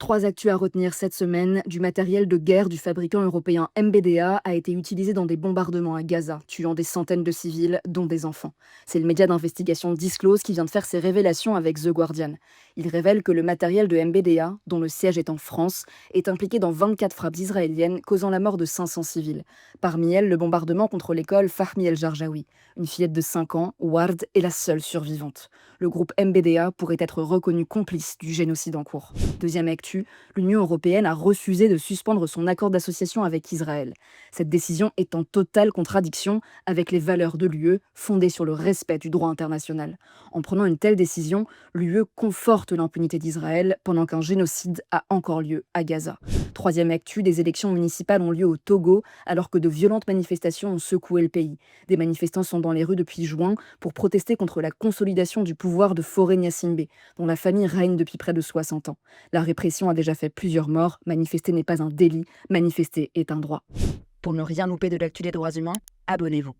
3 actus à retenir cette semaine. Du matériel de guerre du fabricant européen MBDA a été utilisé dans des bombardements à Gaza, tuant des centaines de civils, dont des enfants. C'est le média d'investigation Disclose qui vient de faire ces révélations avec The Guardian. Il révèle que le matériel de MBDA, dont le siège est en France, est impliqué dans 24 frappes israéliennes causant la mort de 500 civils. Parmi elles, le bombardement contre l'école Fahmi El-Jarjaoui. Une fillette de 5 ans, Ward, est la seule survivante. Le groupe MBDA pourrait être reconnu complice du génocide en cours. Deuxième actu, l'Union européenne a refusé de suspendre son accord d'association avec Israël. Cette décision est en totale contradiction avec les valeurs de l'UE fondées sur le respect du droit international. En prenant une telle décision, l'UE conforte l'impunité d'Israël pendant qu'un génocide a encore lieu à Gaza. Troisième actu, des élections municipales ont lieu au Togo alors que de violentes manifestations ont secoué le pays. Des manifestants sont dans les rues depuis juin pour protester contre la consolidation du pouvoir de Faure Gnassingbé, dont la famille règne depuis près de 60 ans. La répression a déjà fait plusieurs morts. Manifester n'est pas un délit, manifester est un droit. Pour ne rien louper de l'actu des droits humains, abonnez-vous.